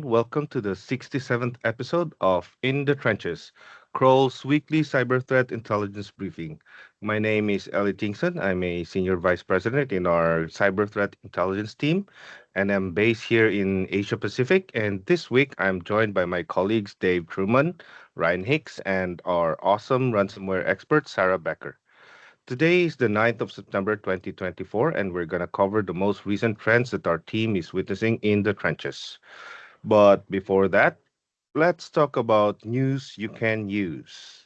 Welcome to the 67th episode of In the Trenches, Kroll's weekly cyber threat intelligence briefing. My name is Ellie Tingson. I'm a senior vice president in our cyber threat intelligence team, and I'm based here in Asia Pacific. And this week, I'm joined by my colleagues Dave Truman, Ryan Hicks, and our awesome ransomware expert, Sarah Becker. Today is the 9th of September 2024, and we're going to cover the most recent trends that our team is witnessing in the trenches. But before that, let's talk about news you can use.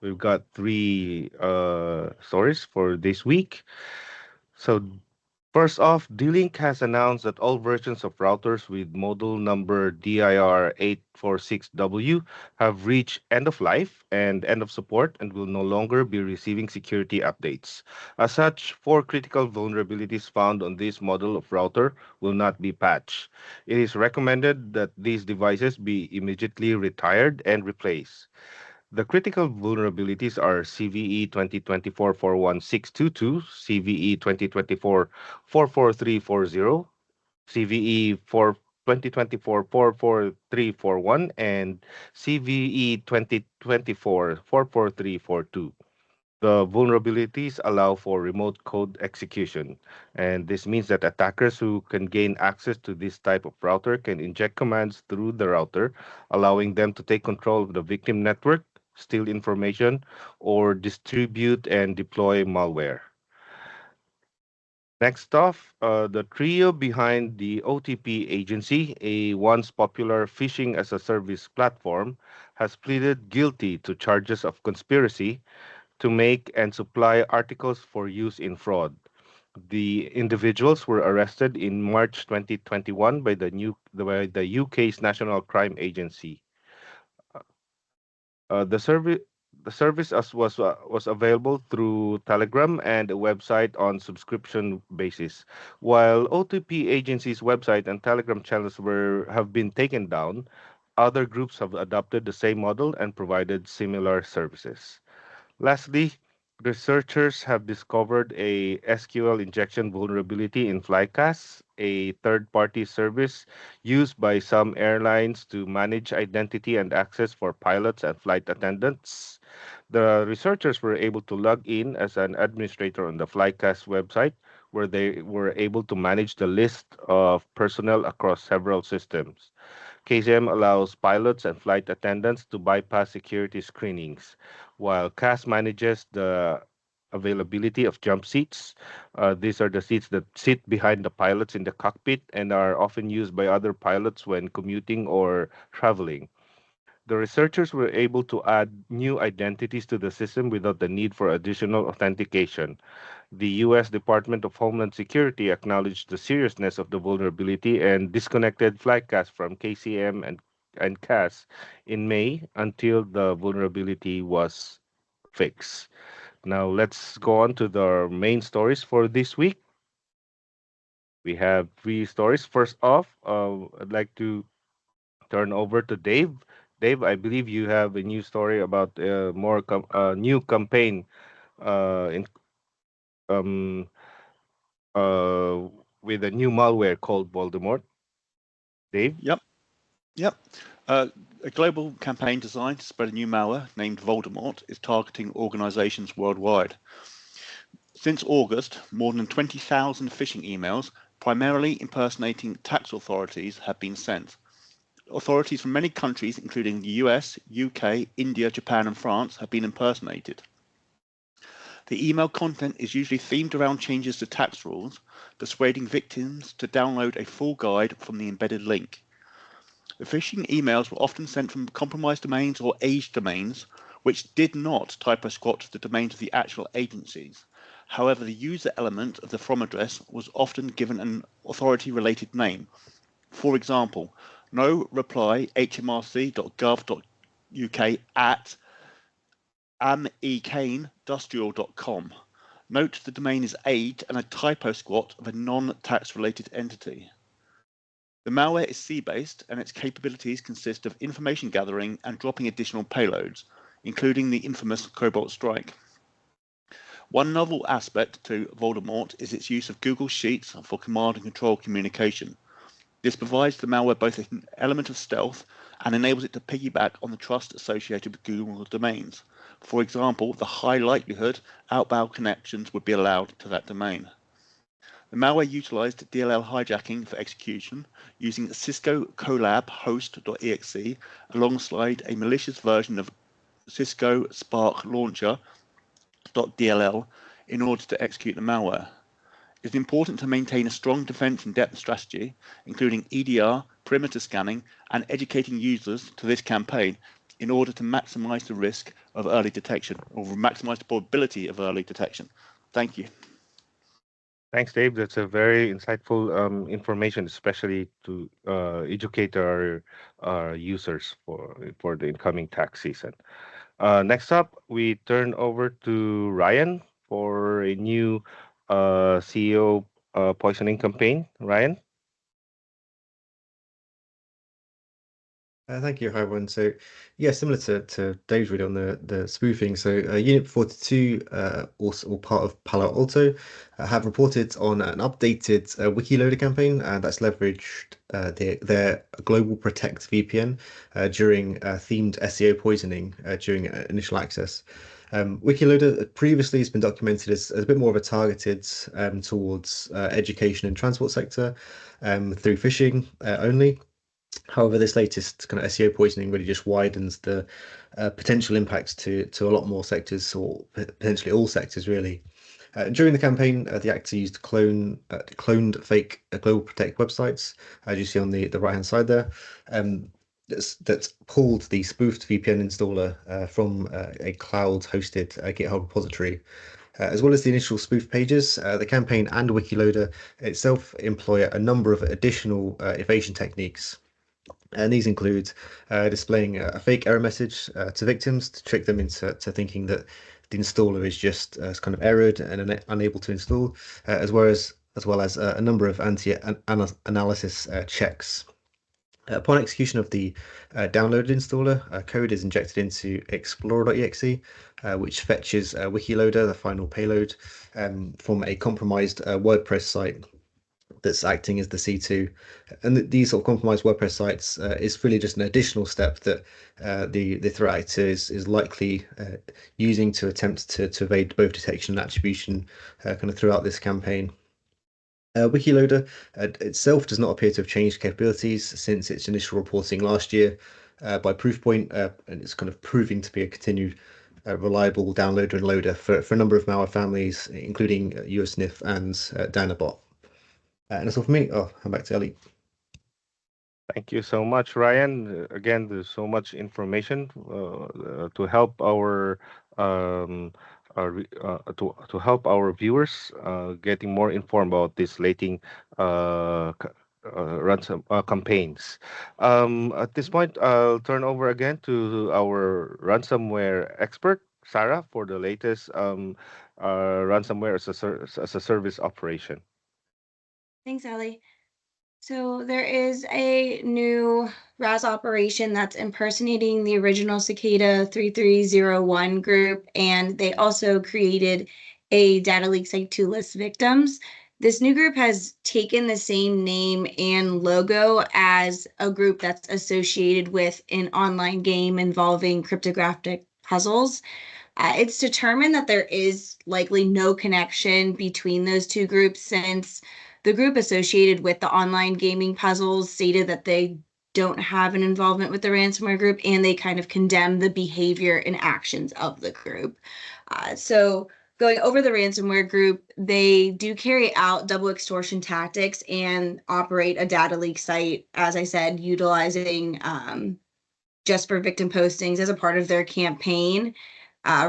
We've got three stories for this week. So first off, D-Link has announced that all versions of routers with model number DIR846W have reached end of life and end of support and will no longer be receiving security updates. As such, four critical vulnerabilities found on this model of router will not be patched. It is recommended that these devices be immediately retired and replaced. The critical vulnerabilities are CVE 2024-41622, CVE 2024-44340, CVE 2024-44341, and CVE 2024-44342. The vulnerabilities allow for remote code execution, and this means that attackers who can gain access to this type of router can inject commands through the router, allowing them to take control of the victim network, steal information, or distribute and deploy malware. Next off, the trio behind the OTP agency, a once popular phishing as a service platform, has pleaded guilty to charges of conspiracy to make and supply articles for use in fraud. The individuals were arrested in March 2021 by the UK's National Crime Agency. The service was available through Telegram and a website on subscription basis. While OTP agency's website and Telegram channels were have been taken down, other groups have adopted the same model and provided similar services. Lastly, researchers have discovered a SQL injection vulnerability in Flycast, a third-party service used by some airlines to manage identity and access for pilots and flight attendants. The researchers were able to log in as an administrator on the Flycast website, where they were able to manage the list of personnel across several systems. KCM allows pilots and flight attendants to bypass security screenings, while CAS manages the availability of jump seats. These are the seats that sit behind the pilots in the cockpit and are often used by other pilots when commuting or traveling. The researchers were able to add new identities to the system without the need for additional authentication. The U.S. Department of Homeland Security acknowledged the seriousness of the vulnerability and disconnected Flycast from KCM and CAS in May until the vulnerability was fixed. Now let's go on to the main stories for this week. We have three stories. First off, I'd like to turn over to Dave. Dave, I believe you have a new story about new campaign in um, uh, with a new malware called Voldemort. Dave? Yep, yep. A global campaign designed to spread a new malware named VOLDEMORT is targeting organizations worldwide. Since August, more than 20,000 phishing emails, primarily impersonating tax authorities, have been sent. Authorities from many countries, including the US, UK, India, Japan, and France, have been impersonated. The email content is usually themed around changes to tax rules, persuading victims to download a full guide from the embedded link. The phishing emails were often sent from compromised domains or aged domains, which did not typo squat the domains of the actual agencies. However, the user element of the from address was often given an authority-related name. For example, no reply hmrc.gov.uk at amecanindustrial.com. Note the domain is aged and a typo squat of a non-tax related entity. The malware is C-based and its capabilities consist of information gathering and dropping additional payloads, including the infamous Cobalt Strike. One novel aspect to Voldemort is its use of Google Sheets for command and control communication. This provides the malware both an element of stealth and enables it to piggyback on the trust associated with Google domains. For example, the high likelihood outbound connections would be allowed to that domain. The malware utilized DLL hijacking for execution using Cisco Colab host.exe alongside a malicious version of Cisco Spark Launcher.dll in order to execute the malware. It is important to maintain a strong defense in depth strategy, including EDR, perimeter scanning, and educating users to this campaign in order to maximize the risk of early detection, or maximize the probability of early detection. Thank you. Thanks, Dave. That's a very insightful information, especially to educate our users for the incoming tax season. Next up, we turn over to Ryan for a new CEO poisoning campaign. Ryan? Thank you, hi everyone. So, yeah, similar to Dave's really on the spoofing. So, Unit 42, also part of Palo Alto, have reported on an updated WIKILOADER campaign that's leveraged their GlobalProtect VPN during themed SEO poisoning during initial access. WikiLoader previously has been documented as a bit more of a targeted towards education and transport sector through phishing only. However, this latest kind of SEO poisoning really just widens the potential impacts to a lot more sectors, or potentially all sectors, really. During the campaign, the actor used cloned fake GlobalProtect websites, as you see on the right-hand side there. That's pulled the spoofed VPN installer from a cloud-hosted GitHub repository. As well as the initial spoof pages, the campaign and WikiLoader itself employ a number of additional evasion techniques. And these include displaying a fake error message to victims to trick them into thinking that the installer is just kind of errored and unable to install, as well as a number of anti-analysis checks. Upon execution of the downloaded installer, code is injected into explorer.exe, which fetches WikiLoader, the final payload, from a compromised WordPress site that's acting as the C2. And these sort of compromised WordPress sites is really just an additional step that the threat actor is likely using to attempt to evade both detection and attribution kind of throughout this campaign. WikiLoader itself does not appear to have changed capabilities since its initial reporting last year by Proofpoint, and it's kind of proving to be a continued reliable downloader and loader for a number of malware families, including USNIF and Dynabot. And that's all for me. I'll hand back to Ellie. Thank you so much, Ryan. Again, there's so much information to help to help our viewers getting more informed about these lating ransom campaigns. At this point, I'll turn over again to our ransomware expert, Sarah, for the latest ransomware as a service operation. Thanks, Ellie. So there is a new RAS operation that's impersonating the original Cicada 3301 group, and they also created a data leak site to list victims. This new group has taken the same name and logo as a group that's associated with an online game involving cryptographic puzzles. It's determined that there is likely no connection between those two groups, since the group associated with the online gaming puzzles stated that they don't have an involvement with the ransomware group, and they kind of condemn the behavior and actions of the group. So going over the ransomware group, they do carry out double extortion tactics and operate a data leak site, as I said, utilizing just for victim postings as a part of their campaign.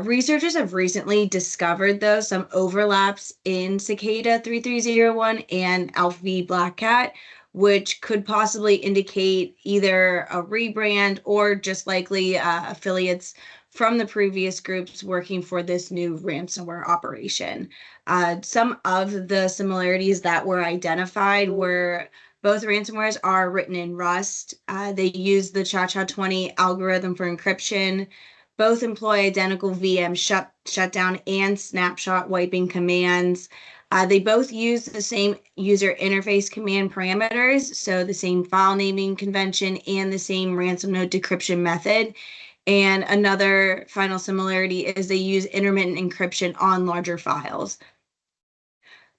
Researchers have recently discovered, though, some overlaps in Cicada 3301 and Alpha V Black Cat, which could possibly indicate either a rebrand or just likely affiliates from the previous groups working for this new ransomware operation. Some of the similarities that were identified were both ransomwares are written in Rust. They use the Cha-Cha-20 algorithm for encryption. Both employ identical VM shutdown and snapshot wiping commands. They both use the same user interface command parameters, so the same file naming convention and the same ransom note decryption method. And another final similarity is they use intermittent encryption on larger files.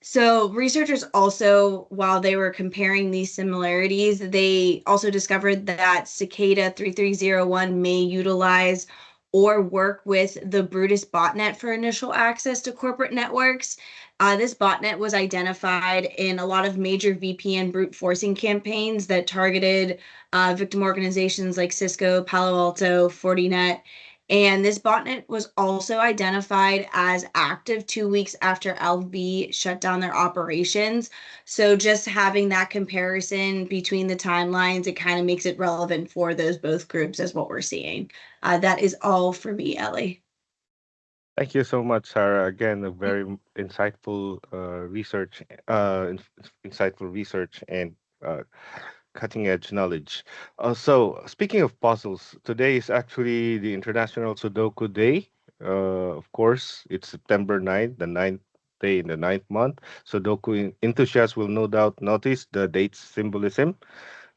So researchers also, while they were comparing these similarities, they also discovered that Cicada 3301 may utilize or work with the Brutus botnet for initial access to corporate networks. This botnet was identified in a lot of major VPN brute forcing campaigns that targeted victim organizations like Cisco, Palo Alto, Fortinet, and this botnet was also identified as active 2 weeks after LV shut down their operations. So just having that comparison between the timelines, it kind of makes it relevant for those both groups as what we're seeing. That is all for me, Ellie. Thank you so much, Sarah. Again, a very insightful insightful research and uh, cutting edge knowledge. So, speaking of puzzles, today is actually the International Sudoku Day. Of course, it's September 9th, the ninth day in the ninth month. Sudoku enthusiasts will no doubt notice the date's symbolism.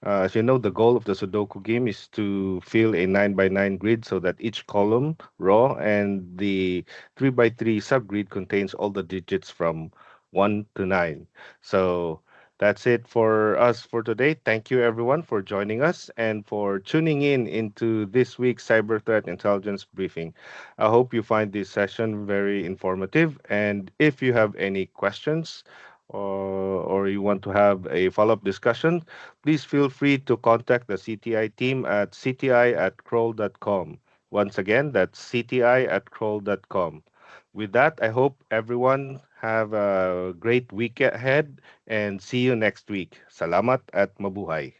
As you know, the goal of the Sudoku game is to fill a 9 by 9 grid so that each column, row, and the 3 by 3 subgrid contains all the digits from 1 to 9. So that's it for us for today. Thank you, everyone, for joining us and for tuning in into this week's Cyber Threat Intelligence Briefing. I hope you find this session very informative. And if you have any questions, or you want to have a follow-up discussion, please feel free to contact the CTI team at cti@kroll.com. Once again, that's cti@kroll.com. With that, I hope everyone have a great week ahead and see you next week. Salamat at mabuhay.